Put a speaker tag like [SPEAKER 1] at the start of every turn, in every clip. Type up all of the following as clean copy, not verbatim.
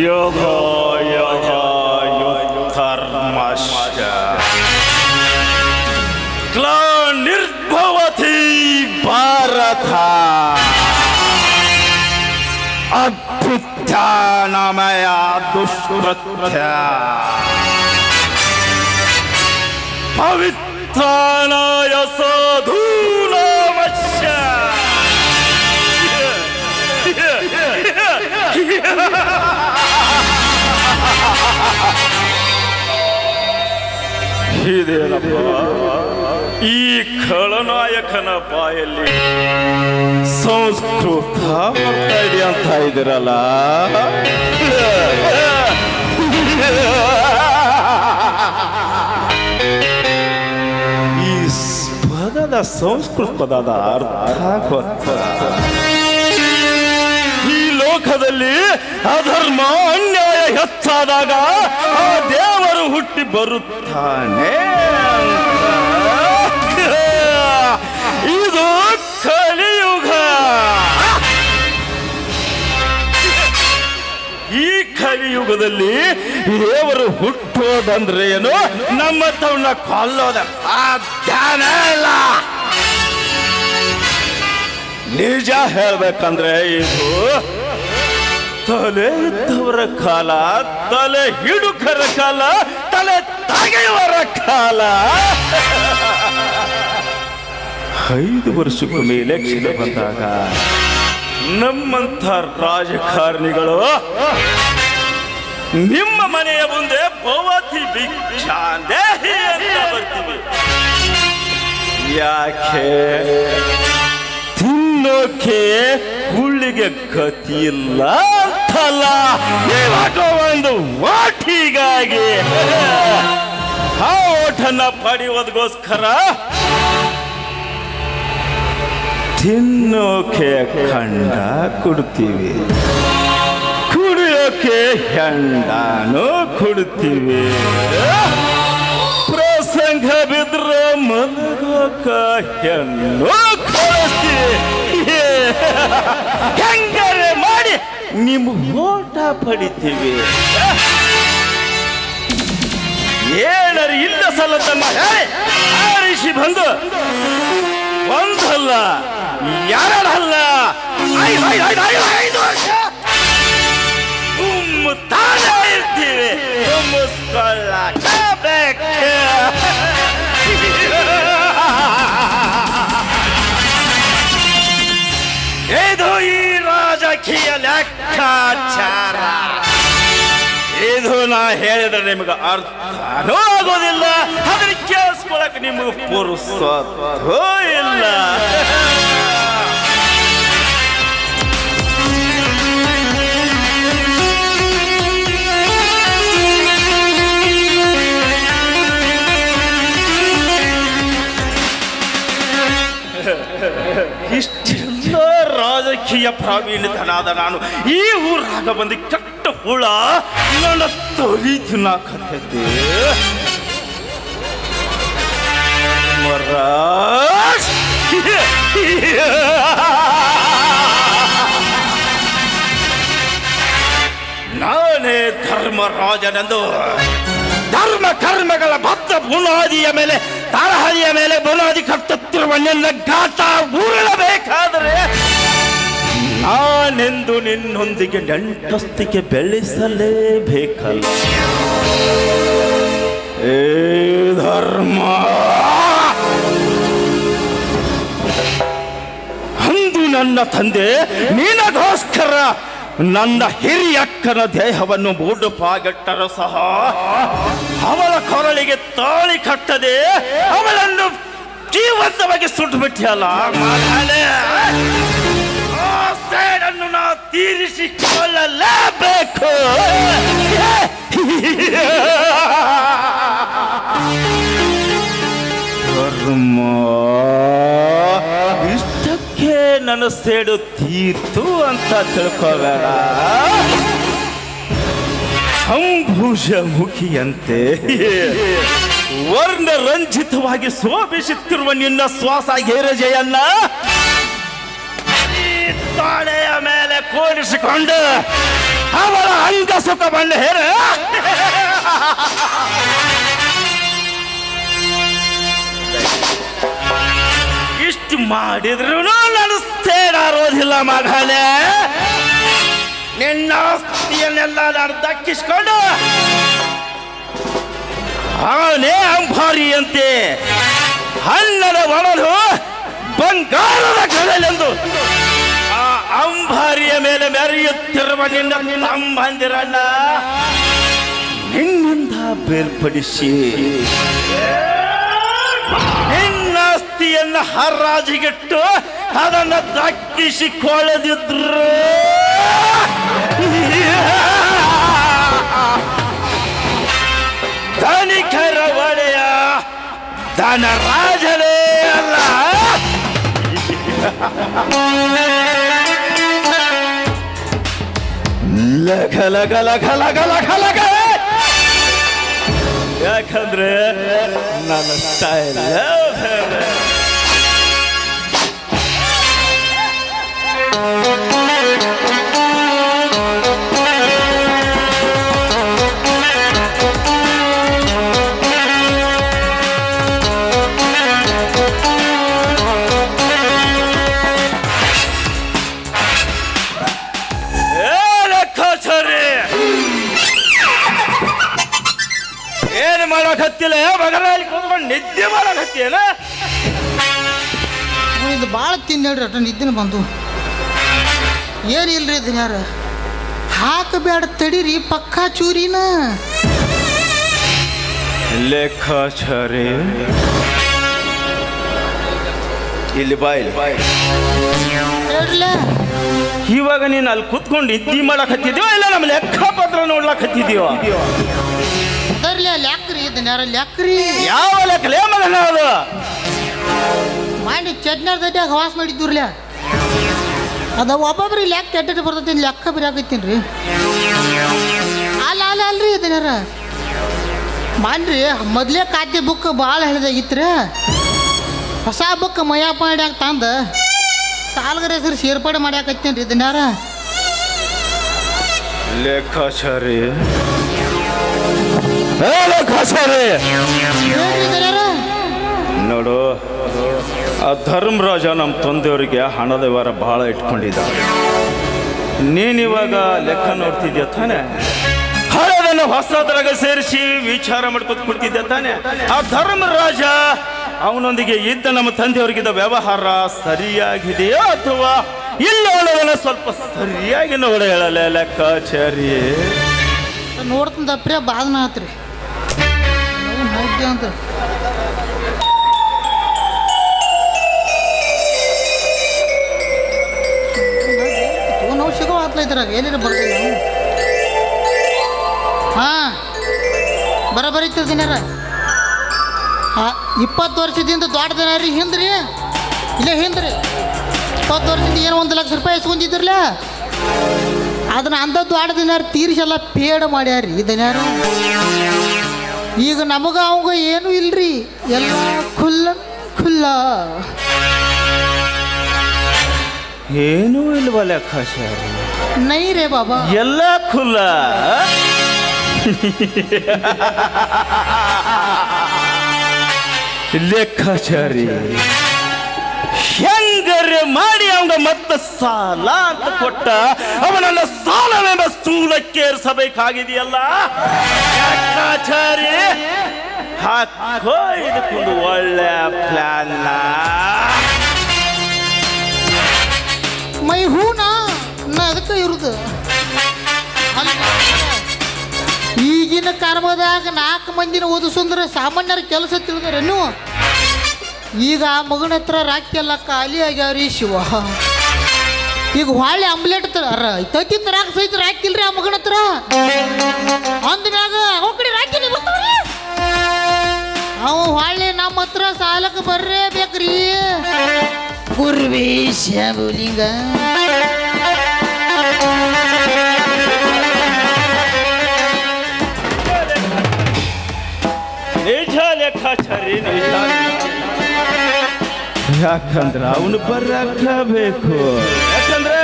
[SPEAKER 1] ಯಥಾ ಯಥಾ ಯುದ್ಧರ್ಮಶ್ಚ ಗ್ಲಾನಿರ್ಭವತಿ ಭಾರತ ಅಭ್ಯುತ್ಥಾನಮಯ ದುಷ್ಕೃತ್ಯ ಪವಿತ್ರಾನಾಯ ಸಾಧೂನಾಮಶ್ಚ ಇದೇನಪ್ಪ ಈ ಖಳನಾಯಕನ ಬಾಯಲ್ಲಿ ಸಂಸ್ಕೃತ ಬರ್ತಾ ಇದೆ ಅಂತ ಇದ್ದೀರಲ್ಲ. ಈ ಪದದ ಸಂಸ್ಕೃತ ಪದದ ಅರ್ಥ ಗೊತ್ತ? ಈ ಲೋಕದಲ್ಲಿ ಅಧರ್ಮ ಅನ್ಯಾಯ ಹೆಚ್ಚಾದಾಗ ಆ ದೇವರು ಹುಟ್ಟಿ ಬರುತ್ತಾನೆ. ಇದು ಕಲಿಯುಗ. ಈ ಕಲಿಯುಗದಲ್ಲಿ ದೇವರು ಹುಟ್ಟೋದಂದ್ರೆ ಏನು? ನಮ್ಮ ತವನ್ನ ಕೊಲ್ಲೋದ ಸಾಧ್ಯನೇ ಇಲ್ಲ. ನಿಜ ಹೇಳ್ಬೇಕಂದ್ರೆ ಇದು ತಲೆ ಇದ್ದವರ ಕಾಲ, ತಲೆ ಹಿಡುಕರ ಕಾಲ, ತಲೆ ತೆಗೆಯುವರ ಕಾಲ. 5 ವರ್ಷಕ್ಕೊಮ್ಮೆ ಎಲೆಕ್ಷನ್ ಬಂದಾಗ ನಮ್ಮಂಥ ರಾಜಕಾರಣಿಗಳು ನಿಮ್ಮ ಮನೆಯ ಮುಂದೆ ಭವತಿ ಭಿಕ್ಷಾಂದೇಹಿ ಅಂತ ಬರ್ತೀವಿ. ಯಾಕೆ? ತಿನ್ನೋಕೆ ಹುಳ್ಳಿಗೆ ಗತಿ ಇಲ್ಲ ಅಂತಲ್ಲ, ಒಂದು ಓಟಿಗಾಗಿ. ಆ ಓಟನ್ನ ಪಡೆಯೋದಕ್ಕೋಸ್ಕರ ತಿನ್ನೋಕೆ ಖಂಡ ಕೊಡ್ತೀವಿ, ಕುಡಿಯೋಕೆ ಹೆಂಡನೂ ಕೊಡ್ತೀವಿ, ಪ್ರಸಂಗ ಬಿದ್ರೆ ಮಲಗೋಕ ಹೆಣ್ಣು ಕಳಿಸ್ತೀವಿ. ಹೆಂಗಾರೆ ಮಾಡಿ ನಿಮ್ಮ ಓಟ ಪಡಿತೀವಿ. ಏನಾರು ಇಲ್ಲ ಸಲ್ಲದನ್ನ ಆರಿಸಿ ಬಂದು ಒಂದಲ್ಲ ಎರಡಲ್ಲ 5 ವರ್ಷ ತಾನೇ ಇರ್ತೀವಿ. ಇದು ಈ ರಾಜಕೀಯ ಲೆಕ್ಕಾಚಾರ. ಇದು ನಾ ಹೇಳಿದ್ರೆ ನಿಮಗೆ ಅರ್ಥನೂ ಆಗೋದಿಲ್ಲ, ಅದನ್ನ ಕೇಳಿಸ್ಕೊಳಕ್ ನಿಮಗೆ ಪುರುಸೊತ್ತೂ ಇಲ್ಲ. ಇಷ್ಟೆಲ್ಲ ರಾಜಕೀಯ ಪ್ರಾವೀಣ್ಯತನಾದ ನಾನು ಈ ಊರಾಗ ಬಂದು ಕೆಟ್ಟ ಹುಳ ನನ್ನ ತೊಲಿ ತಿನ್ನಾಕತ್ತೈತಿ. ನಾನೇ ಧರ್ಮರಾಜನೆಂದು ಧರ್ಮ ಕರ್ಮಗಳ ಬದ್ಧ ಬುನಾದಿಯ ಮೇಲೆ, ತರಹದಿಯ ಮೇಲೆ ಬುನಾದಿ ಕಟ್ಟುತ್ತಿರುವ ನಿನ್ನ ಗಾಟ ಉರುಳಬೇಕಾದರೆ ನಾನೆಂದು ನಿನ್ನೊಂದಿಗೆ ನಂಟಸ್ತಿಕೆ ಬೆಳೆಸಲೇಬೇಕಲ್ಲ. ಏ ಧರ್ಮ, ಅಂದು ನನ್ನ ತಂದೆ ನಿನಗೋಸ್ಕರ ನನ್ನ ಹಿರಿಯಕ್ಕನ ದೇಹವನ್ನು ಮೂಡುಪಾಗಿಟ್ಟರೂ ಸಹ ಅವಳ ಕೊರಳಿಗೆ ತಾಳಿ ಕಟ್ಟದೆ ಅವಳನ್ನು ಜೀವಂತವಾಗಿ ಸುಟ್ಟು ಬಿಟ್ಟಿಯಲ್ಲ. ಸೇಡನ್ನು ನಾ ತೀರಿಸಿಕೊಳ್ಳಲೇಬೇಕು. ಧರ್ಮ, ಇಷ್ಟಕ್ಕೆ ನನ್ನ ಸೇಡು ತೀರ್ತು ಅಂತ ತಿಳ್ಕೋಬೇಡ. ಅಂಬುಜ ಮುಖಿಯಂತೆ ವರ್ಣರಂಜಿತವಾಗಿ ಶೋಭಿಸುತ್ತಿರುವ ನಿನ್ನ ಶ್ವಾಸ ಗೆರಜೆಯನ್ನ ತಾಳೆಯ ಮೇಲೆ ಕೂಡಿಸಿಕೊಂಡು ಅವಳ ಅಂಗಸ ಬಣ್ಣ ಹೇರ ಇಷ್ಟು ಮಾಡಿದ್ರು ನಡೆಸ್ತೇನಾರೋದಿಲ್ಲ ಮಗನೇ. ನಿನ್ನ ಆಸ್ತಿಯನ್ನೆಲ್ಲ ನಾನು ದಕ್ಕಿಸ್ಕೊಂಡು ಅವನೇ ಅಂಬಾರಿಯಂತೆ ಹಣ್ಣದ ಒಡಲು ಬಂಗಾರದ ಕಡಲೆಂದು ಆ ಅಂಬಾರಿಯ ಮೇಲೆ ಮೆರೆಯುತ್ತಿರುವ ನಿನ್ನ ತಮ್ಮಂದಿರಲ್ಲ ನಿನ್ನಿಂದ ಬೇರ್ಪಡಿಸಿ ನಿನ್ನ ಆಸ್ತಿಯನ್ನು ಹರಾಜಿಗಿಟ್ಟು ಅದನ್ನು ದಕ್ಕಿಸಿಕೊಳ್ಳದಿದ್ರು ಧನಿಕರ ಒಡೆಯ ಧನರಾಜನೇ ಅಲ್ಲ. ಲಗ ಲಗ ಲಗ ಲಗ ಲಗ ಲಗ ಯಾಕಂದ್ರೆ ನನ್ನ ಸ್ಟೈಲ್ ಏನು ಮಾಡಕತ್ತಿಲ್ಲ ಮಗನಲ್ಲಿ ಕೂತ್ಕೊಂಡು ನಿದ್ದೆ ಮಾಡಕತ್ತೀನ.
[SPEAKER 2] ಇದು ಭಾಳ ತಿನ್ನೇಳ್ರಿ ಅಟ ನಿದ್ದೆನ ಬಂದು ಏನಿಲ್ರಿ ಇದನ್ನ ಯಾರು ಹಾಕಬೇಡ ತಡೀರಿ ಪಕ್ಕಾ ಚೂರಿನ
[SPEAKER 1] ಲೆಕ್ಕಾಚಾರಿ ಇಲ್ಲಿ ಬಾಯಿ
[SPEAKER 2] ಹೇಳ್ರಲ್ಲ.
[SPEAKER 1] ಇವಾಗ ನೀನು ಅಲ್ಲಿ ಕೂತ್ಕೊಂಡು ನಿದ್ದೆ ಮಾಡಕತ್ತಿದ್ಯೋ ಇಲ್ಲ ನಮ್ಮ ಲೆಕ್ಕಪತ್ರ ನೋಡ್ಲಕತ್ತಿದ್ಯೋ?
[SPEAKER 2] ಅದರ್ಲಿ ಲೆಕ್ಕ್ರಿ ಇದನ್ನ ಯಾರ ಲೆಕ್ಕ್ರಿ
[SPEAKER 1] ಯಾವ ಲೆಕ್ಕಲೇ ಮಗನ ಅದು
[SPEAKER 2] ಮಾಡಿ ಚಟ್ನಾರ್ ದಡ್ಡಿಯಾಗ ವಾಸ್ ಮಾಡಿದ್ದೂರ್ಲ ಅದ ಒಬ್ಬೊಬ್ರಿಗೆ ಲೆಕ್ಕ ಕೆಟ್ಟ ಬರ್ತೈತಿ ಲೆಕ್ಕ ಬರೀ ಆಗತ್ತೀನಿ ರೀ. ಅಲ್ರಿ ಇದನ್ನ ಯಾರ ಮಾಡ್ರಿ ಮೊದಲೇ ಖಾದ್ಯ ಬುಕ್ ಭಾಳ ಹೇಳಿದಾಗಿತ್ತು ಹೊಸ ಬುಕ್ ಮಯ್ಯಪ್ಪ ಮಾಡ್ಯಾಕ ತಂದ ಸಾಲ್ಗರ ಹೆಸರು ಸೇರ್ಪಡೆ ಮಾಡ್ಯಾಕತ್ತೀನಿ ರೀ ಇದನ್ನ ಯಾರ
[SPEAKER 1] ಲೆಕ್ಕಾಚಾರಿ ನೋಡು ಆ ಧರ್ಮರಾಜ ನಮ್ಮ ತಂದೆಯವರಿಗೆ ಹಣದ ವ್ಯವಹಾರ ಭಾಳ ಇಟ್ಕೊಂಡಿದ್ದ. ನೀನಿವಾಗ ಲೆಕ್ಕ ನೋಡ್ತಿದ್ಯಾ ತಾನೆ? ಹಳದನ್ನು ಹೊಸದ್ರಾಗ ಸೇರಿಸಿ ವಿಚಾರ ಮಾಡ್ಕೊತ ಕೊಡ್ತಿದ್ದೆ ತಾನೆ? ಆ ಧರ್ಮರಾಜ ಅವನೊಂದಿಗೆ ಇದ್ದ ನಮ್ಮ ತಂದೆಯವರಿಗಿದ್ದ ವ್ಯವಹಾರ ಸರಿಯಾಗಿದೆಯೋ ಅಥವಾ ಇಲ್ಲ ಅನ್ನೋದನ್ನ ಸ್ವಲ್ಪ ಸರಿಯಾಗಿ ನೋಡಿ ಹೇಳಲ್ಲ ಲೆಕ್ಕಾಚಾರಿ.
[SPEAKER 2] ನೋಡ್ತಂದ ಅಪ್ರೇ ಬಾದ್ನ ಆತ್ರಿ ಅಂತ ನಾವು ಸಿಗೋ ಆತ್ಲೈತರಾಗ ಏನಿರ ಬರ್ದಿಲ್ಲ ಹಾಂ ಬರೀತಿರ್ತೀನಾರ 20 ವರ್ಷದಿಂದ ದೊಡ್ಡದನ ರೀ ಹಿಂದ್ರಿ ಇಲ್ಲೇ ಹಿಂದ್ರಿ 20 ವರ್ಷದಿಂದ ಏನು 1 ಲಕ್ಷ ರೂಪಾಯಿ ಇಸ್ಕೊಂಡಿದ್ರಲ್ಲ ಅದನ್ನ ಅಂದದ್ದು ಆಡದಿನಾರು ತೀರಿಸೆಲ್ಲ ಪೇಡ ಮಾಡ್ಯಾರಿ ಇದನ್ಯಾರು. ಈಗ ನಮಗ ಅವಂಗ ಏನೂ ಇಲ್ರಿ ಎಲ್ಲ ಖುಲ್ಲ ಖುಲ್ಲ
[SPEAKER 1] ಏನೂ ಇಲ್ವ ಲೆಕ್ಕಾಚಾರಿ?
[SPEAKER 2] ನೈ ರೇ ಬಾಬಾ
[SPEAKER 1] ಎಲ್ಲ ಖುಲ್ಲ. ಲೆಕ್ಕಾಚಾರಿ ಹೆಂಗರೆ ಮಾಡಿ ಅವನ ಮತ್ತೆ ಸಾಲ ಅಂತ ಕೊಟ್ಟ ಅವನನ್ನ ಸಾಲವೆಂಬ ಸ್ಥೂಲಕ್ಕೇರಿಸಬೇಕಾಗಿದೆಯಲ್ಲ ಲೆಕ್ಕಾಚಾರಿ. ಹಾಕೋ ಇದಕ್ಕೊಂದು ಒಳ್ಳೆ ಪ್ಲಾನ್.
[SPEAKER 2] ಮೈ ಹೂನಾ ನಾ ಅದಕ್ಕೆ ಇರುದು ಈಗಿನ ಕರ್ಮದಾಗ 4 ಮಂದಿನ ಓದಿಸಂದ್ರೆ ಸಾಮಾನ್ಯರ ಕೆಲಸ ತಿಳಿದಾರೆ ನೀವು. ಈಗ ಆ ಮಗನ ಹತ್ರ ರಾಕಿ ಎಲ್ಲ ಖಾಲಿ ಆಗ್ಯಾವ್ರಿ ಶಿವ. ಈಗ ಹೊಳ್ಳಿ ಆಮ್ಲೆಟ್ ತತ್ತಿ ತರಾಕ ಸಹಿತ ರಾಕಿಲ್ರಿ ಆ ಮಗನ ಹತ್ರ ಅಂದ್ಮ್ಯಾಗ ಅವ ಕಡೆ ರಾಕಿನೇ ಬರ್ತಾವ್ರಿ. ಅವ ಹೊಳ್ಳಿ ನಮ್ಮ ಹತ್ರ ಸಾಲಕ್ಕೆ ಬರ್ರೇಬೇಕ್ರಿ ಗುರುವೇ ಶಾಬುಲಿಂಗ.
[SPEAKER 1] ನಿಜ ಲೆಕ್ಕಾಚಾರಿ ನಿಜ. ಯಾಕಂದ್ರೆ ಅವನು ಬರಬೇಕು. ಯಾಕಂದ್ರೆ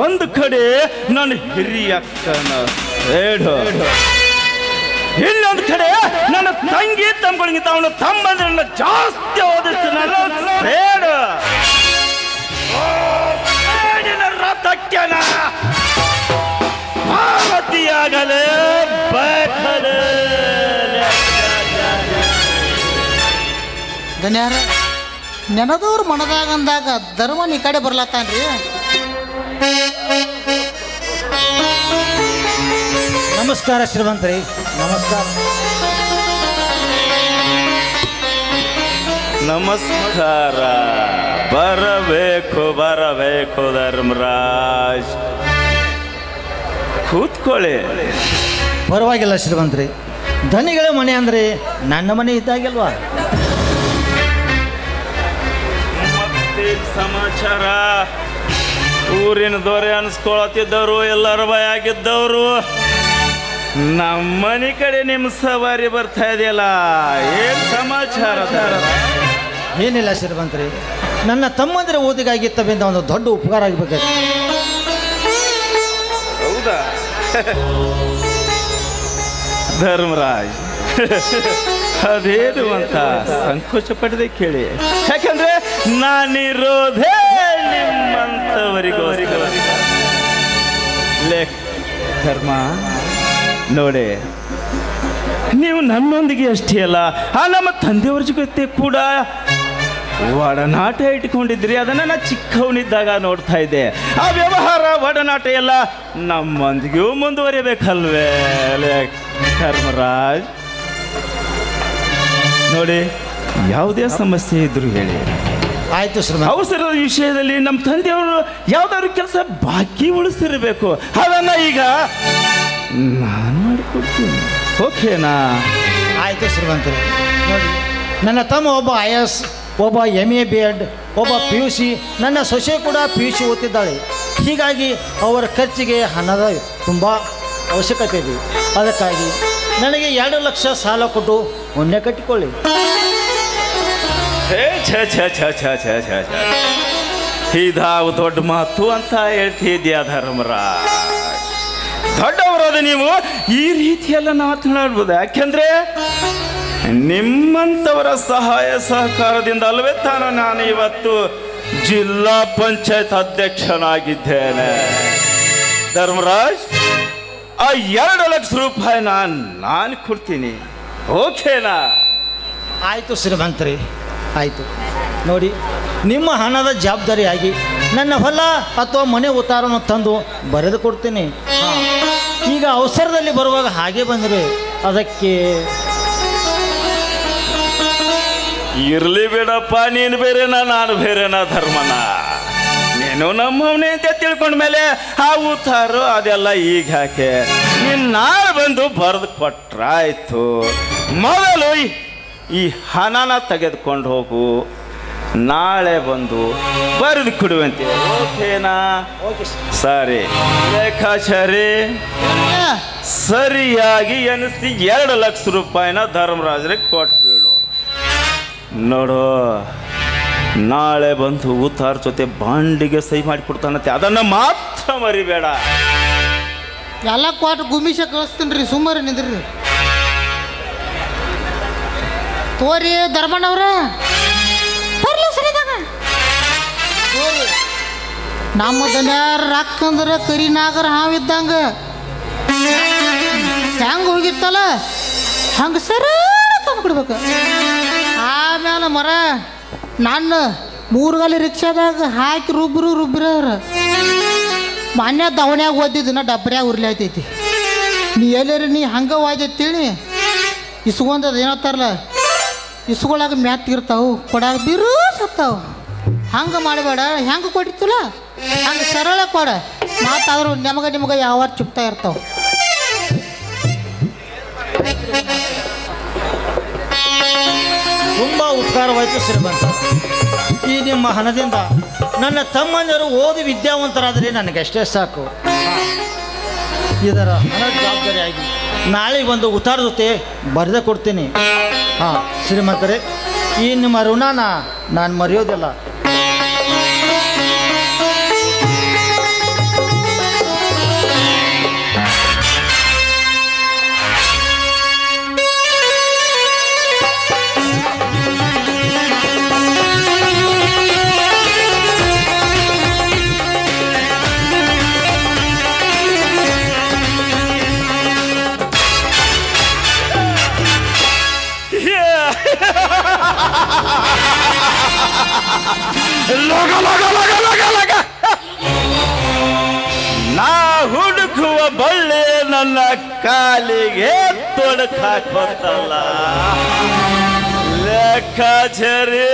[SPEAKER 1] ಒಂದು ಕಡೆ ನನ್ನ ಹಿರಿಯಕ್ಕನ ಸೇಡು, ಇನ್ನೊಂದು ಕಡೆ ನನ್ನ ತಂಗಿ ತಮ್ಮಗಳಿಗಿಂತ ಅವನ ತಮ್ಮಂದ್ರನ್ನ ಜಾಸ್ತಿ ಓದಿಸ್ತು ನನ್ನ ಸೇಡು. ರಥಕ್ಕೆನ ಪಾರ್ವತಿಯಾಗಲೇ ಬೇಕಲೇ.
[SPEAKER 2] ಧನ್ಯಾರ ನೆನದವ್ರ ಮನದಾಗ ಅಂದಾಗ ಧರ್ಮನ್ ಈ ಕಡೆ ಬರ್ಲತ್ತಾನ್ರಿ.
[SPEAKER 3] ನಮಸ್ಕಾರ ಶ್ರೀಮಂತರಿ, ನಮಸ್ಕಾರ.
[SPEAKER 1] ನಮಸ್ಕಾರ. ಬರಬೇಕು ಬರಬೇಕು ಧರ್ಮರಾಜ್, ಕೂತ್ಕೊಳ್ಳಿ.
[SPEAKER 3] ಪರವಾಗಿಲ್ಲ ಶ್ರೀಮಂತರಿ, ಧನಿಗಳ ಮನೆ ಅಂದರೆ ನನ್ನ ಮನೆ ಇದ್ದಾಗಲ್ವಾ?
[SPEAKER 1] ಮತ್ತೇನ್ ಸಮಾಚಾರ? ಊರಿನ ದೊರೆ ಅನ್ಸ್ಕೊಳತಿದ್ದವರು, ಎಲ್ಲರ ಬಾಯಾಗಿದ್ದವರು ನಮ್ಮನೆ ಕಡೆ ನಿಮ್ಮ ಸವಾರಿ ಬರ್ತಾ ಇದೆಯಲ್ಲ, ಏನ್ ಸಮಾಚಾರ?
[SPEAKER 3] ಏನಿಲ್ಲ ಶ್ರೀಮಂತರಿ, ನನ್ನ ತಮ್ಮಂದಿರ ಓದಿಗಾಗಿ ತಮ್ಮಿಂದ ಒಂದು ದೊಡ್ಡ ಉಪಕಾರ ಆಗಬೇಕಾಯ್ತು.
[SPEAKER 1] ಹೌದಾ ಧರ್ಮರಾಜ್? ಅದೇನು ಅಂತ ಸಂಕೋಚ ಪಡದೆ ಕೇಳಿ, ಯಾಕಂದ್ರೆ ನಾನಿರೋದೇ ನಿಮ್ಮಂಥವರಿಗೋಸ್ಕರ. ಧರ್ಮ ನೋಡಿ, ನೀವು ನನ್ನೊಂದಿಗೆ ಅಷ್ಟೇ ಅಲ್ಲ, ಆ ನಮ್ಮ ತಂದೆಯವ್ರ ಜೊತೆ ಕೂಡ ಒಡನಾಟ ಇಟ್ಕೊಂಡಿದ್ರಿ. ಅದನ್ನು ನಾನು ಚಿಕ್ಕವನಿದ್ದಾಗ ನೋಡ್ತಾ ಇದ್ದೆ. ಆ ವ್ಯವಹಾರ ಒಡನಾಟ ಎಲ್ಲ ನಮ್ಮೊಂದಿಗೂ ಮುಂದುವರಿಬೇಕಲ್ವೇ ಧರ್ಮರಾಜ್? ನೋಡಿ, ಯಾವುದೇ ಸಮಸ್ಯೆ ಇದ್ರು ಹೇಳಿ.
[SPEAKER 3] ಆಯಿತು ಶ್ರೀಮಂತ.
[SPEAKER 1] ಅವಸರದ ವಿಷಯದಲ್ಲಿ ನಮ್ಮ ತಂದೆಯವರು ಯಾವ್ದಾದ್ರು ಕೆಲಸ ಬಾಕಿ ಉಳಿಸಿರ್ಬೇಕು, ಅದನ್ನ ಈಗ ನಾನು ಮಾಡಿಕೊಡ್ತೀನಿ. ಓಕೆನಾ?
[SPEAKER 3] ಆಯಿತು ಶ್ರೀಮಂತರಿ. ನೋಡಿ, ನನ್ನ ತಮ್ಮ ಒಬ್ಬ IAS, ಒಬ್ಬ MA B.Ed, ಒಬ್ಬ PUC, ನನ್ನ ಸೊಸೆ ಕೂಡ PUC ಓದ್ತಿದ್ದಾಳೆ. ಹೀಗಾಗಿ ಅವರ ಖರ್ಚಿಗೆ ಹಣದ ತುಂಬ ಅವಶ್ಯಕತೆ ಇದೆ. ಅದಕ್ಕಾಗಿ ನನಗೆ 2 ಲಕ್ಷ ಸಾಲ ಕೊಟ್ಟು ಮೊನ್ನೆ ಕಟ್ಟಿಕೊಳ್ಳಿ.
[SPEAKER 1] ಇದಾವು ದೊಡ್ಡ ಮಾತು ಅಂತ ಹೇಳ್ತಿದ್ಯಾ ಧರ್ಮರಾಜ್? ದೊಡ್ಡವರಾದ ನೀವು ಈ ರೀತಿಯೆಲ್ಲ ಮಾತನಾಡ್ಬೋದು. ಯಾಕೆಂದ್ರೆ ನಿಮ್ಮಂಥವರ ಸಹಾಯ ಸಹಕಾರದಿಂದ ಅಲ್ವೇ ತಾನು ನಾನು ಇವತ್ತು ಜಿಲ್ಲಾ ಪಂಚಾಯತ್ ಅಧ್ಯಕ್ಷನಾಗಿದ್ದೇನೆ. ಧರ್ಮರಾಜ್, ಆ 2 ಲಕ್ಷ ರೂಪಾಯಿ ನಾನು ಕೊಡ್ತೀನಿ. ಓಕೆನಾ?
[SPEAKER 3] ಆಯಿತು ಶ್ರೀಮಂತರಿ, ಆಯಿತು. ನೋಡಿ, ನಿಮ್ಮ ಹಣದ ಜವಾಬ್ದಾರಿಯಾಗಿ ನನ್ನ ಹೊಲ ಅಥವಾ ಮನೆ ಉತ್ತಾರವನ್ನು ತಂದು ಬರೆದು ಕೊಡ್ತೀನಿ. ಈಗ ಅವಸರದಲ್ಲಿ ಬರುವಾಗ ಹಾಗೆ ಬಂದರೆ ಅದಕ್ಕೆ
[SPEAKER 1] ಇರ್ಲಿ ಬಿಡಪ್ಪ, ನೀನು ಬೇರೆನಾ ನಾನು ಬೇರೆನಾ ಧರ್ಮನ? ನೀನು ನಮ್ಮವನೇ ಅಂತ ತಿಳ್ಕೊಂಡ ಮೇಲೆ ಆ ಉತ್ತಾರು ಅದೆಲ್ಲ ಈಗ ಯಾಕೆ? ನೀನು ನಾಳೆ ಬಂದು ಬರೆದು ಕೊಟ್ರಾಯ್ತು. ಮೊದಲು ಈ ಹಣನ ತೆಗೆದುಕೊಂಡು ಹೋಗು, ನಾಳೆ ಬಂದು ಬರೆದು ಕೊಡುವಂತೆ. ಓಕೆನಾ? ಸರಿ. ಲೆಕ್ಕಾಚಾರಿ ಸರಿಯಾಗಿ ಎನಿಸಿ 2 ಲಕ್ಷ ರೂಪಾಯಿನ ಧರ್ಮರಾಜರಿಗೆ ಕೊಟ್ಬಿಡು. ನೋಡು, ನಾಳೆ ಬಂದು ಉತ್ತಾರ ಜೊತೆ ಬಾಂಡಿಗೆ ಸಹಿ ಮಾಡಿಕೊಡ್ತಾನಂತೆ, ಅದನ್ನು ಮಾತ್ರ ಮರಿಬೇಡ.
[SPEAKER 2] ಎಲ್ಲ ಕ್ವಾಟ್ ಗುಮಿಷ ಕಳಿಸ್ತೀನಿ ರೀ, ಸುಮಾರು ನಿಂದ್ರಿ. ತೋರಿ ಧರ್ಮಣ್ಣವ್ರ, ನಮ್ಮ ದನ್ಯಾರ ರಾಕಂದ್ರೆ ಕರಿನಾಗರ ಹಾವಿದ್ದಂಗ ಹೆಂಗೆ ಹೋಗಿತ್ತಲ್ಲ ಹಂಗೆ ಸರ ತಂದು ಕೊಡ್ಬೇಕು. ಆಮೇಲೆ ಮರ ನಾನು 3 ಗಾಲಿ ರಿಕ್ಷಾದಾಗ ಹಾಕಿ ರುಬ್ಬಿರವ್ರ ಮಾನ್ಯ ದವಣ್ಯಾಗ ಓದಿದ್ದನ್ನ ಡಬ್ರ್ಯಾಗ ಉರ್ಲಾಯ್ತೈತಿ. ನೀ ಎಲ್ಲರಿ ನೀ ಹಂಗೆ ಓದೈತೇಳಿ ಇಸ್ಕೊಂಡದ ಏನತ್ತಾರಲ್ಲ, ಇಸ್ಕೊಳಾಗ ಮ್ಯಾತ್ಗಿರ್ತಾವು, ಕೊಡಾಗ ಬಿರು ಸತ್ತಾವ. ಹಂಗೆ ಮಾಡಬೇಡ. ಹೆಂಗೆ ಕೊಟ್ಟಿತ್ತಲ್ಲ ಹಂಗೆ ಸರಳ ಕೊಡ. ಮಾತಾದ್ರು ನಿಮಗೆ ಯಾವ ಚುಪ್ತಾ ಇರ್ತಾವ.
[SPEAKER 3] ತುಂಬ ಉಪಕಾರವಾಯಿತು ಶ್ರೀಮಂತ. ಈ ನಿಮ್ಮ ಹಣದಿಂದ ನನ್ನ ತಮ್ಮಂದಿರು ಓದಿ ವಿದ್ಯಾವಂತರಾದರೆ ನನಗಷ್ಟೇ ಸಾಕು. ಇದರ ಹಣದ ಜವಾಬ್ದಾರಿಯಾಗಿ ನಾಳೆ ಒಂದು ಉತ್ತಾರ ಜೊತೆ ಬರೆದೇ ಕೊಡ್ತೀನಿ. ಹಾಂ ಶ್ರೀಮಂತರೇ, ಈ ನಿಮ್ಮ ಋಣನ ನಾನು ಮರೆಯೋದಿಲ್ಲ.
[SPEAKER 1] ಲಗ ಲಗ ಲಗ ಲಗ ಲಗ ನಾ ಹುಡುಕುವ ಬಳ್ಳಿ ನನ್ನ ಕಾಲಿಗೆ ತೊಡಕ ಹಾಕೋತಲ್ಲ ಲೆಕ್ಕಾಚಾರಿ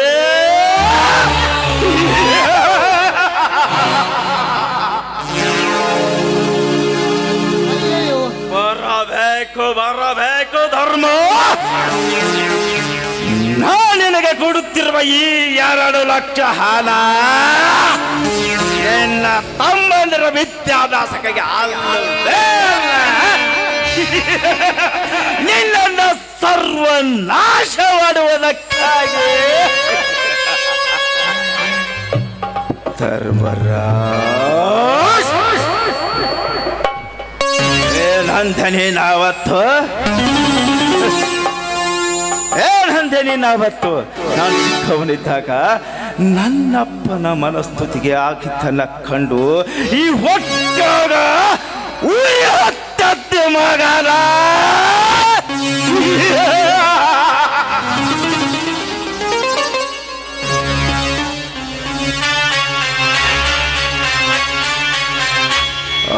[SPEAKER 1] ಬರಬೇಕು ಬರಬೇಕು ಧರ್ಮ ನಾ ನಿನಗೆ ಕೊಡುತ್ತಿರುವ ಈ 2 ಲಕ್ಷ ಹಣ ಎನ್ನ ತಮ್ಮಂದಿರ ವಿದ್ಯಾಭ್ಯಾಸಕ್ಕೆ ನಿನ್ನನ್ನು ಸರ್ವನಾಶ ಮಾಡುವುದಕ್ಕಾಗಿ ಧರ್ಮರಾಜ ಏನಂತೆ ನೀನಾವತ್ತು ನಾನು ಚಿಕ್ಕವನಿದ್ದಾಗ ನನ್ನಪ್ಪನ ಮನಸ್ತುತಿಗೆ ಆಗಿದ್ದನ್ನ ಕಂಡು ಈ ಹೊಟ್ಟಾಗ ಉಳಿಯತ್ತೆ ಮಗನ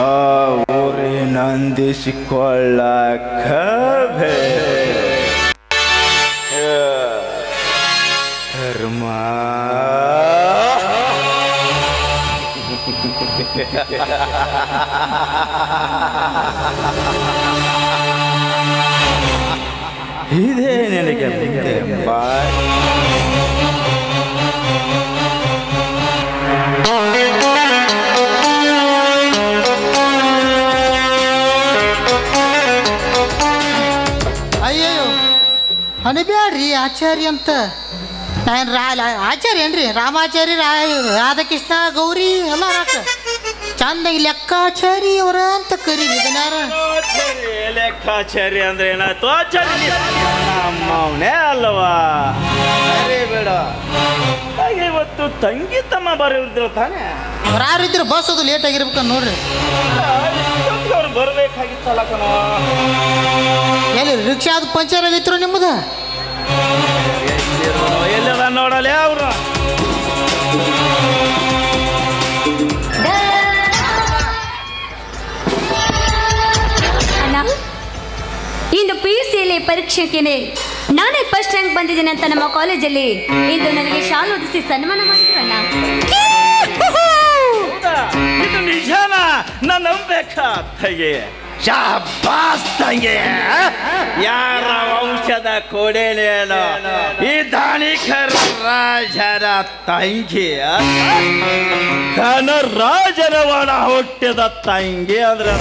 [SPEAKER 1] ಆ ಊರಿನಂದಿಸಿಕೊಳ್ಳಕ ಧರ್ಮ ಇದೇ ನಿನಗೆ
[SPEAKER 2] ಅಯ್ಯಯ್ಯೋ ಅನಿಬ್ಯಾಡ್ರಿ ಆಚಾರ್ಯ ಅಂತ ನಾನು ಆಚಾರ್ಯ ಏನ್ರಿ ರಾಮಾಚಾರ್ಯ ರಾಧಾಕೃಷ್ಣ ಗೌರಿ ಎಲ್ಲ ರಾಕ ಚಂದಾಗಿ ಲೆಕ್ಕಾಚಾರಿ ಅವರ ಅಂತ ಕರೀರಿ ಇದನ್ನಾರ
[SPEAKER 1] ಲೆಕ್ಕಾಚಾರಿ ಅಂದ್ರೆ ಏನಾಯ್ತು ಆಚಾರ್ಯ ನಮ್ಮವನೇ ಅಲ್ವಾ ಅರೇ ಬೇಡ ಹಾಗೆ ಇವತ್ತು ತಂಗಿ ತಮ್ಮ ಬರೋದಿಲ್ಲ ತಾನೇ
[SPEAKER 2] ಯಾರಿದ್ರು ಬಸ್ ಅದು ಲೇಟ್ ಆಗಿರ್ಬೇಕಂತ ನೋಡ್ರಿ
[SPEAKER 1] ಅವ್ರು ಬರ್ಬೇಕಾಗಿತ್ತಲ್ಲ ಕಣ
[SPEAKER 2] ಎಲ್ಲಿ ರಿಕ್ಷಾ ಅದು ಪಂಚರ್ ಆಗಿತ್ತು ನಿಮ್ಮದು
[SPEAKER 1] ಎಲ್ಲದ ನೋಡಲ್ಲ ಅವ್ರು
[SPEAKER 4] ಅಣ್ಣ ಇಂದು PUCಯಲ್ಲಿ ಪರೀಕ್ಷೆಗೆ ನಾನೇ ಫಸ್ಟ್ ರ್ಯಾಂಕ್ ಬಂದಿದ್ದೇನೆ ಅಂತ ನಮ್ಮ ಕಾಲೇಜಲ್ಲಿ ಇಂದು ನನಗೆ ಶಾಲು ಹೊದಿಸಿ ಸನ್ಮಾನ ಮಾಡಿದ್ರು ಅಣ್ಣ.
[SPEAKER 1] ಇದು ನಿಜಾನ ನಾನು ನಂಬೇಕಾ ತಂಗಿ ಶಾಬಾಸ್ ತಂಗಿ ಯಾರ ವಂಶದ ಕೊಡೆನೇನೋ ಈ ದಾನಿಕರ ರಾಜರ ತಂಗಿ ಧನರಾಜನ ಒಣ ಹುಟ್ಟಿದ ತಂಗಿ ಅಂದ್ರೆ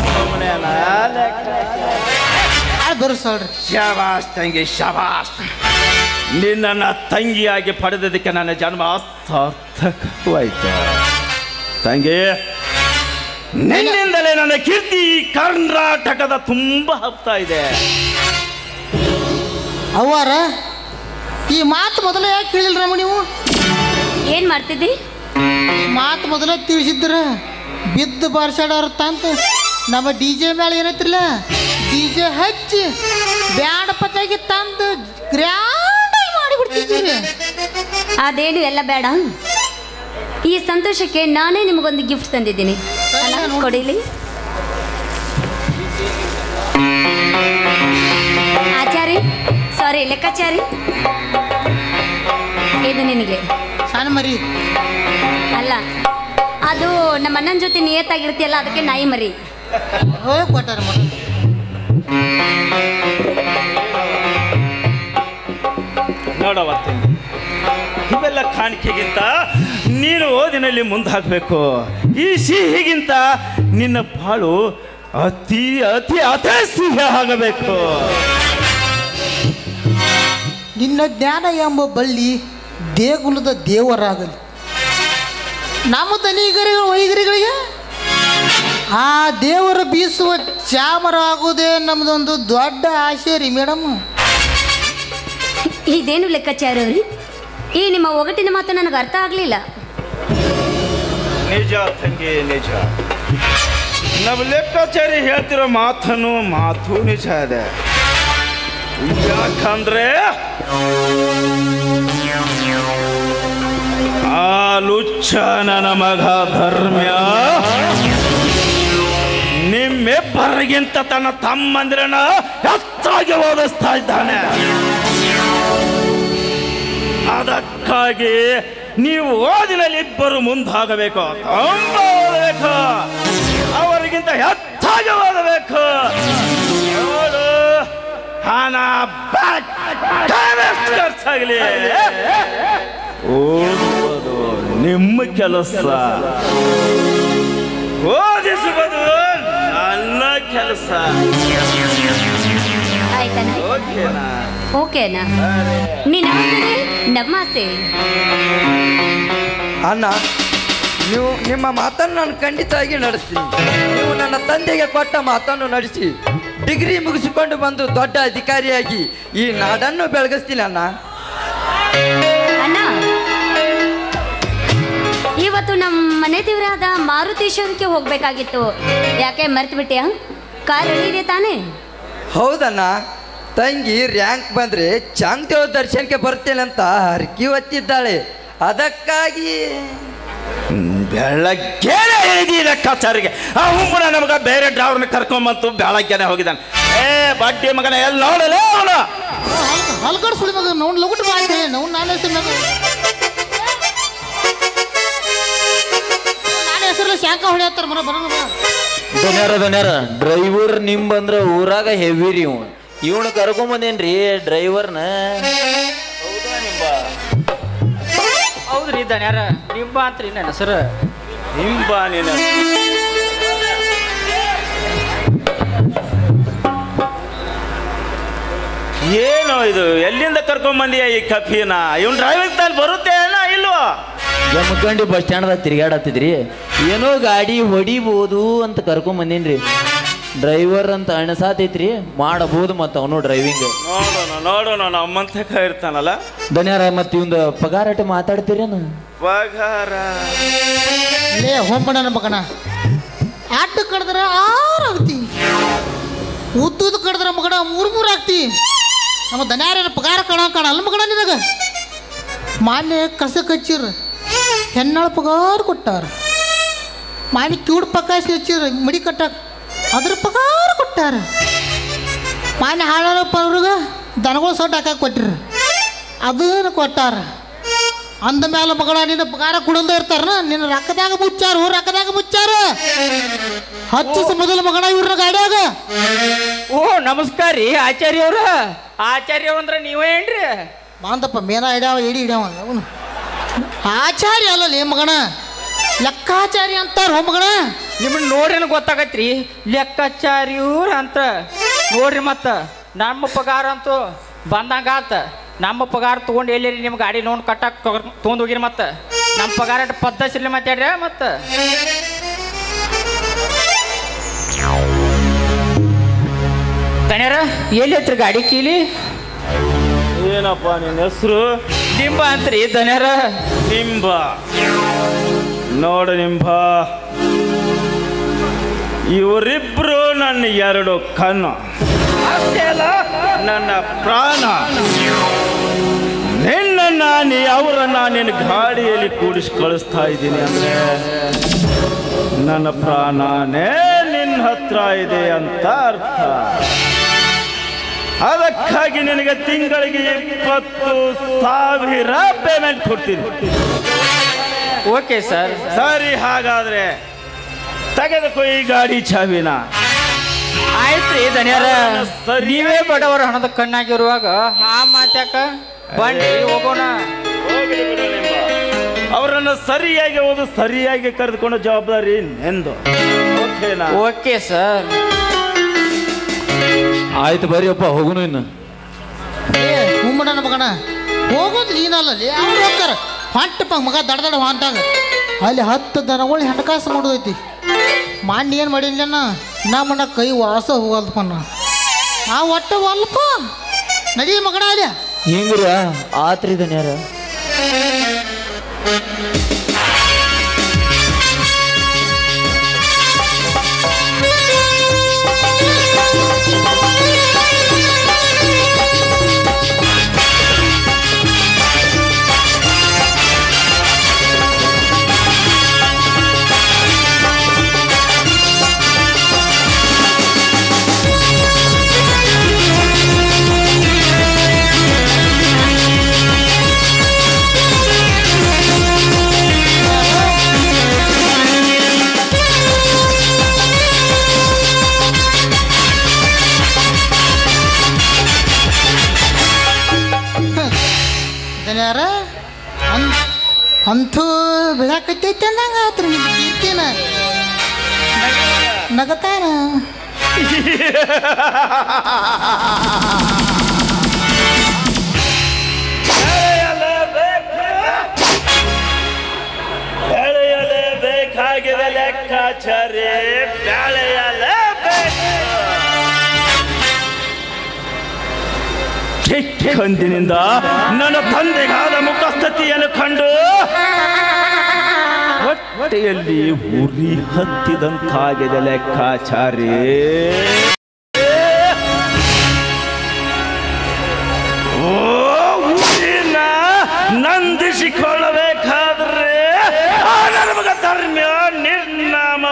[SPEAKER 2] ಬರ್ಸಲ್ರಿ
[SPEAKER 1] ಶಬಾಸ್ ತಂಗಿ ಶಬಾಸ್ ನಿನ್ನನ್ನು ತಂಗಿಯಾಗಿ ಪಡೆದದಕ್ಕೆ ನನ್ನ ಜನ್ಮ ಸಾರ್ಥಕವಾಯ್ತು ತಂಗಿ ನಿನ್ನಿಂದಲೇ ನನ್ನ ಕೀರ್ತಿ ಕರ್ನಾಟಕದ ತುಂಬ ಹಬ್ತಾ ಇದೆ
[SPEAKER 2] ಅವ್ವಾರ ಈ ಮಾತು ಮೊದಲೇ ಯಾಕೆ ಕೇಳಿಲ್ರಮ್ಮ ನೀವು
[SPEAKER 4] ಏನ್ ಮಾಡ್ತಿದ್ದಿ
[SPEAKER 2] ಈ ಮಾತು ಮೊದಲೇ ತಿಳಿಸಿದ್ರ ಬಿದ್ದು ಬಾರ್ಸಾಡೋರು ತಂತ ನಮ್ಮ DJ ಮೇಲೆ ಏನೈತಿಲ್ಲ DJ ಹಚ್ಚಿ ಬ್ಯಾಂಡ್ ಪಚಾಗಿ ತಂದು ಗ್ರ್ಯಾಂಡಾಗಿ ಮಾಡಿಬಿಡ್ತಿದ್ದೀರಿ
[SPEAKER 4] ಅದೇನು ಎಲ್ಲ ಬೇಡ. ಈ ಸಂತೋಷಕ್ಕೆ ನಾನೇ ನಿಮಗೊಂದು ಗಿಫ್ಟ್ ತಂದಿದ್ದೀನಿ ಕೊಡಿಲಿ. ಆಚಾರಿ ಸಾರಿ ಲೆಕ್ಕಾಚಾರಿ ಇದು ನಿನಗೆ
[SPEAKER 2] ಸಣ್ಣ ಮರಿ
[SPEAKER 4] ಅಲ್ಲ, ಅದು ನಮ್ಮ ಅಣ್ಣನ ಜೊತೆ ನಿಯತ್ತಾಗಿರ್ತೀಯಲ್ಲ ಅದಕ್ಕೆ ನಾಯಿ ಮರಿ
[SPEAKER 2] ಹೋಗಿ ಕೊಟ್ಟಾರ
[SPEAKER 1] ನೋಡವ ತಂಗಿ ಇವೆಲ್ಲ ಕಾಣಿಕೆಗಿಂತ ನೀನು ಓದಿನಲ್ಲಿ ಮುಂದೆ ಹಾಕಬೇಕು. ಈ ಸಿಹಿಗಿಂತ ನಿನ್ನ ಬಾಳು ಅತಿ ಅತಿ ಅತಿ ಸಿಹಿ ಆಗಬೇಕು.
[SPEAKER 2] ನಿನ್ನ ಜ್ಞಾನ ಎಂಬ ಬಳ್ಳಿ ದೇಗುಲದ ದೇವರಾಗಲಿ. ನಮ್ಮ ದನಿಗರಿಗಳು ವೈಗರಿಗಳಿಗೆ ಆ ದೇವರ ಬೀಸುವ ಚಾಮರ ಆಗುವುದೇ ನಮ್ಮದೊಂದು ದೊಡ್ಡ ಆಸೆ ರೀ ಮೇಡಮ್.
[SPEAKER 4] ಇದೇನು ಲೆಕ್ಕಾಚಾರ ಅವ್ರಿ? ಈ ನಿಮ್ಮ ಒಗಟಿನ ಮಾತು ನನಗೆ ಅರ್ಥ ಆಗಲಿಲ್ಲ.
[SPEAKER 1] ನಿಜ ತಂಗಿ ನಿಜ. ನಮ್ಮ ಲೆಕ್ಕಾಚಾರಿ ಹೇಳ್ತಿರೋ ಮಾತು ನಿಜ ಇದೆ. ಯಾಕಂದ್ರೆ ಆ ಲುಚ್ಚ ನನ್ನ ಮಗ ಧರ್ಮ್ಯ ನಿಮ್ಮಿಬ್ಬರಿಗಿಂತ ತನ್ನ ತಮ್ಮಂದಿರನ್ನ ಹೆಚ್ಚಾಗಿ ಓದಿಸ್ತಾ ಇದ್ದಾನೆ. ಅದಕ್ಕಾಗಿ ನೀವು ಓದಿನಲ್ಲಿ ಇಬ್ಬರು ಮುಂದಾಗಬೇಕು, ತುಂಬ ಓದಬೇಕು, ಅವರಿಗಿಂತ ಹೆಚ್ಚಾಗಿ ಓದಬೇಕು. ನೋಡು, ಹಣ ಖರ್ಚಾಗಲಿ, ಓದುವುದು ನಿಮ್ಮ ಕೆಲಸ, ಓದಿಸುವುದು ನನ್ನ ಕೆಲಸ.
[SPEAKER 4] ಆಯ್ತಾನ? ಓಕೆನಾ? ನಿನ್ನ ನಮ್ಮ ಆಸೆ.
[SPEAKER 5] ಅಣ್ಣ, ನೀವು ನಿಮ್ಮ ಮಾತನ್ನು ನಾನು ಖಂಡಿತವಾಗಿ ನಡೆಸ್ತೀನಿ. ನೀವು ನನ್ನ ತಂದೆಗೆ ಕೊಟ್ಟ ಮಾತನ್ನು ನಡೆಸಿ ಡಿಗ್ರಿ ಮುಗಿಸಿಕೊಂಡು ಬಂದು ದೊಡ್ಡ ಅಧಿಕಾರಿಯಾಗಿ ಈ ನಾಡನ್ನು ಬೆಳಗಿಸ್ತೀನಿ ಅಣ್ಣ.
[SPEAKER 4] ಅಣ್ಣ, ಇವತ್ತು ನಮ್ಮ ಮನೆ ದೇವರಾದ ಮಾರುತೇಶ್ವರಕ್ಕೆ ಹೋಗ್ಬೇಕಾಗಿತ್ತು. ಯಾಕೆ ಮರ್ತು ಬಿಟ್ಟಿಯಾ? ಕಾರ್ ಇದೆ ತಾನೇ?
[SPEAKER 5] ಹೌದಣ್ಣ, ತಂಗಿ ರ್ಯಾಂಕ್ ಬಂದರೆ ಚಾಂಗ್ದೇವ್ ದರ್ಶನಕ್ಕೆ ಬರ್ತೇನೆ ಅಂತ ಹರಕಿ ಹೊತ್ತಿದ್ದಾಳೆ. ಅದಕ್ಕಾಗಿ
[SPEAKER 1] ಬೆಳಗ್ಗೆನೆ ಹೇಳಿದ ಕಚಾರಿಗೆ ಕೂಡ ನಮಗ ಬೇರೆ ಡ್ರೈವರ್ನ ಕರ್ಕೊಂಬಂತು. ಬೆಳಗ್ಗೆನೆ ಹೋಗಿದ್ದಾನೆ. ಬಡ್ಡಿ ಮಗನ ಎಲ್ಲಿ ನೋಡಲೇ ಅವನು
[SPEAKER 2] ಹಲ್ಕಡ್ ಸುಳಿ ಮಗ ನೋಡ್ ಲಗುಟ್ ಬಾಯ್ದೆ ನಾವು ನಾನು ಹೆಸರು ಶಾಖ ಹೊಳಿಯತ್ತಾರ ಮರ ಬರೋಣ.
[SPEAKER 6] ದೊನ್ಯಾರ ಡ್ರೈವರ್ ನಿಮ್ ಬಂದ್ರ ಊರಾಗ ಹೆವಿ ರೀ ಇವನು ಕರ್ಕೊಂಬಂದೇನ್ರಿ ಡ್ರೈವರ್ನ.
[SPEAKER 7] ಹೌದ್ರಿ ದನ್ಯಾರ, ನಿಂಬ ಅಂತ್ರಿ ನನ್ನ ಹೆಸರು.
[SPEAKER 1] ನಿಂಬ ನೀನು ಏನೋ ಇದು? ಎಲ್ಲಿಂದ ಕರ್ಕೊಂಬಂದಿಯ ಈ ಕಫಿನ? ಇವನ್ ಡ್ರೈವಿಂಗ್ ತಾಲ್ ಬರುತ್ತೆ ಇಲ್ವೋ?
[SPEAKER 6] ಜಮಖಂಡಿ ಬಸ್ ಸ್ಟ್ಯಾಂಡ್ದಾಗ ತಿರ್ಗಾಡತ್ತಿದ್ರಿ, ಏನೋ ಗಾಡಿ ಹೊಡಿಬೋದು ಅಂತ ಕರ್ಕೊಂಬಂದೇನ್ರಿ. ಡ್ರೈವರ್ ಅಂತ ಅಣಸಾತೈತ್ರಿ, ಮಾಡಬಹುದು ಮತ್ತು ಅವನು ಡ್ರೈವಿಂಗ್.
[SPEAKER 1] ನೋಡೋಣ ನಮ್ಮಂತ ಇರ್ತಾನಲ್ಲ
[SPEAKER 6] ದನ್ಯಾರ. ಮತ್ತೆ ಇವಂದು ಪಗಾರ ಅಟ್ಟ ಮಾತಾಡ್ತೀರೇನು?
[SPEAKER 1] ಪಗಾರ
[SPEAKER 2] ಲೇ ಹೊಂಬಣ್ಣ ಮಗನ, ಅಡ್ಡ ಕಡ್ದ್ರ 6 ಆಗ್ತಿ, ಉದ್ದುದ ಕಡ್ದ್ರ ಮಗನ 3 ಆಗ್ತಿ. ನಮ್ಮ ದನ್ಯಾರ ಪಗಾರ ಕಾಣಲ್ಲ ಮಗನ ನಿನಗ. ಮಾನ್ಯ ಕಸ ಕಚ್ಚಿರ ಹೆಣ್ಣಾಳ ಪಗಾರ ಕೊಟ್ಟಾರ. ಮಾನ್ಯ ಕಿವುಡ್ ಪಕ್ಕಾಸಿ ಹಚ್ಚಿರ ಮಡಿ ಕಟ್ಟಕ್ಕೆ ಅದ್ರ ಪಗಾರ ಕೊಟ್ಟಾರ. ಮಾನ್ಯ ಹಾಳಪ್ಪ ಅವ್ರಿಗೆ ದನಗಳು ಸೊಡ್ಡು ಹಾಕಕ್ಕೆ ಕೊಟ್ಟಿರ ಅದನ್ನು ಕೊಟ್ಟಾರ. ಅಂದ ಮೇಲೆ ಮಗಳ ನಿನ್ನ ಪಗಾರ ಕುಡಲ್ದ ಇರ್ತಾರ. ನಿನ್ನ ರೊಕ್ಕದಾಗ ಮುಚ್ಚಾರ ಹಚ್ಚಿಸ ಮೊದಲ ಮಗನ ಇವ್ರನ್ನ ಗಾಡಿಯಾಗ.
[SPEAKER 7] ಓ ನಮಸ್ಕಾರ ರೀ ಆಚಾರ್ಯ ಅವ್ರ. ಆಚಾರ್ಯ ಅಂದ್ರೆ ನೀವೇ ಏನ್ರಿ?
[SPEAKER 2] ಮಾಂತಪ್ಪ ಮೇನ ಹಿಡ್ಯಾವ ಹಿಡ್ಯಾವ ಅವನು ಆಚಾರ್ಯ ಅಲ್ಲಲ್ಲಿ ಮಗನ, ಲೆಕ್ಕಾಚಾರ್ಯ ಅಂತಾರ ಹೋ ಮಗನ.
[SPEAKER 7] ನಿಮ್ಮನ್ನ ನೋಡ್ರಿ ಗೊತ್ತಾಗತ್ರಿ, ಲೆಕ್ಕಾಚಾರ್ಯೂರ ಅಂತ ನೋಡ್ರಿ. ಮತ್ತ ನಮ್ಮ ಪಗಾರ ಅಂತೂ ಬಂದಂಗ ಆತ. ನಮ್ಮ ಪಗಾರ ತೊಗೊಂಡು ಎಲ್ಲರಿ ನಿಮ್ಮ ಗಾಡಿ ಲೋನ್ ಕಟ್ಟಕ್ಕೆ ತೊಗೊಂಡು ಹೋಗಿರಿ. ಮತ್ತೆ ನಮ್ಮ ಪಗಾರ ಪದ್ಧತಿ ಮಾತಾಡ್ರಿ. ಮತ್ತೆ ತಣ್ಯಾರ ಎಲ್ಲಿ ಐತ್ರಿ ಗಾಡಿ ಕೀಲಿ?
[SPEAKER 1] ಏನಪ್ಪ ನಿನ್ನ ಹೆಸರು?
[SPEAKER 7] ನಿಂಬ ಅಂತ್ರಿ ದನ್ಯಾರ.
[SPEAKER 1] ನಿಂಬ ನೋಡು ನಿಂಬ, ಇವರಿಬ್ರು ನನ್ನ 2 ಕಣ್ಣು, ಅಷ್ಟೇ ಅಲ್ಲ ನನ್ನ ಪ್ರಾಣ. ನಿನ್ನನ್ನು ಅವರನ್ನ ನಿನ್ನ ಗಾಡಿಯಲ್ಲಿ ಕೂಡಿಸಿ ಕಳಿಸ್ತಾ ಇದ್ದೀನಿ ಅಂದ್ರೆ ನನ್ನ ಪ್ರಾಣನೇ ನಿನ್ನ ಹತ್ರ ಇದೆ ಅಂತ ಅರ್ಥ. ಅದಕ್ಕಾಗಿ ನಿನಗೆ ತಿಂಗಳಿಗೆ 20,000 ಪೇಮೆಂಟ್ ಕೊಡ್ತೀನಿ.
[SPEAKER 7] Okay sir.
[SPEAKER 1] ಸರಿ, ಹಾಗಾದ್ರೆ ತೆಗೆದುಕೋ ಈ ಗಾಡಿ ಚಾವಿನ.
[SPEAKER 7] ಆಯ್ತ್ರಿ ದನ್ಯಾರ, ನೀವೇ ಬಡವರ ಹಣದ ಕಣ್ಣಾಗಿರುವಾಗ ಆ ಮಾತ್ಯಾಕ ಬನ್ನಿ ಹೋಗೋಣ.
[SPEAKER 1] ಅವರನ್ನು ಸರಿಯಾಗಿ ಓದು, ಸರಿಯಾಗಿ ಕರೆದುಕೊಂಡು ಜವಾಬ್ದಾರಿ ನೆಂದು. ಓಕೆನಾ?
[SPEAKER 7] Okay sir.
[SPEAKER 6] ಆಯ್ತು ಬರ್ರಿಯಪ್ಪ, ಹೋಗುನು ಇನ್ನು.
[SPEAKER 2] ಹುಮ್ಮಣ್ಣ ಮಗನ ಹೋಗೋದು ನೀನಲ್ಲಲ್ಲಿ ಅವ್ರು ಹೋಗ್ತಾರ. ಹೊಂಟಪ್ಪ ಮಗ ದಡ ಹೊಂಟಾಗ ಅಲ್ಲಿ 10 ದನಗಳು ಹೆಣ್ಕಾಸು ಮಾಡೋದೈತಿ. ಮಾಂಡಿ ಏನು ಮಾಡಿಲ್ಲ ನಮ್ಮಣ್ಣ ಕೈ ವಾಸ ಹೋಗಲ್ದಪ್ಪ. ನಾ ಒಟ್ಟು ಅಲ್ಪ ನಡಿ ಮಗನ ಅಲ್ಲಿ
[SPEAKER 6] ಹಿಂಗ್ರ ಆತ್ರಿ ದನ್ಯಾರ.
[SPEAKER 2] ಅಂತೂ ಬೆಳಕತ್ತೈತಿ ಅಂದಂಗ ಆತ್ರಿ ನಿಮ್ಮ ಕೀರ್ತಿನ ನಗತಾನ
[SPEAKER 1] ಬೇಕಾಗಿದೆ ಲೆಕ್ಕಾಚಾರಿ ಚಿಕ್ಕಂದಿನಿಂದ ನನ್ನ ತಂದೆಗಾದ ಮುಖಸ್ಥಿತಿಯನ್ನು ಕಂಡು ಹೊಟ್ಟೆಯಲ್ಲಿ ಉರಿ ಹತ್ತಿದಂತಾಗಿದೆ ಲೆಕ್ಕಾಚಾರಿ. ಊರಿನ ನಂದಿಸಿಕೊಳ್ಳಬೇಕಾದ್ರೆ ನಮಗ ಧರ್ಮ ನಿರ್ನಾಮವಾಗಲೇಬೇಕು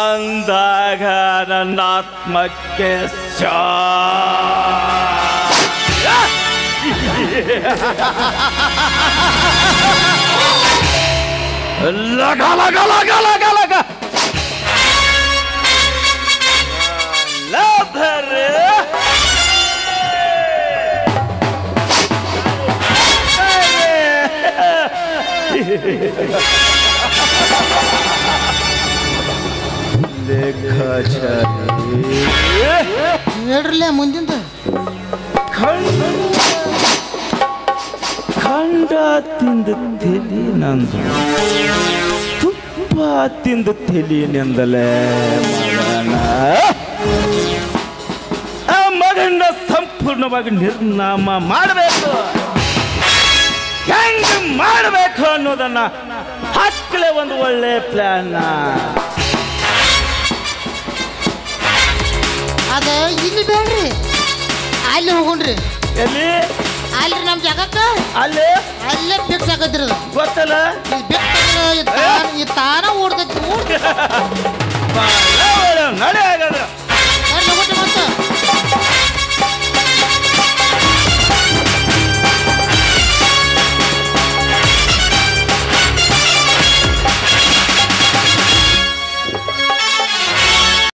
[SPEAKER 1] ಅಂದಾಗ ನನ್ನ ಆತ್ಮಕ್ಕೆ ಲಗ ಲಗ ಲಗ ಲಗ ಲಗ ಲಭರೆ
[SPEAKER 2] ಹೇಳ್ರಲ್ಲ ಮುಂದಿಂದ
[SPEAKER 1] ಖಂಡ ತಿಂದು ತೆಲಿ ನಂದು ತುಪ್ಪ ತಿಂದು ತೆಲಿ ನಿಂದಲೇ ಮಗನ ಆ ಮಗನ ಸಂಪೂರ್ಣವಾಗಿ ನಿರ್ನಾಮ ಮಾಡಬೇಕು. ಹೆಂಗ್ ಮಾಡಬೇಕು ಅನ್ನೋದನ್ನ ಹಾಕಲೇ ಒಂದು ಒಳ್ಳೆ ಪ್ಲಾನ್.
[SPEAKER 2] ಅದ ಇಲ್ಲಿ ಬೇಡ್ರಿ ಅಲ್ಲಿ ಹೋಗೋಣ್ರಿ.
[SPEAKER 1] ಎಲ್ಲಿ?
[SPEAKER 2] ಅಲ್ರಿ ನಮ್ಮ ಜಾಗಕ್ಕ
[SPEAKER 1] ಅಲ್ಲಿ
[SPEAKER 2] ಅಲ್ಲೇ ಫಿಕ್ಸ್ ಆಗದ್ರಿ ಅದು
[SPEAKER 1] ಗೊತ್ತಲ್ಲ.
[SPEAKER 2] ಈ ತಾನ ಓಡ್ತೈತಿ
[SPEAKER 1] ನಡೆ ಹಾಗಾದ್ರೆ.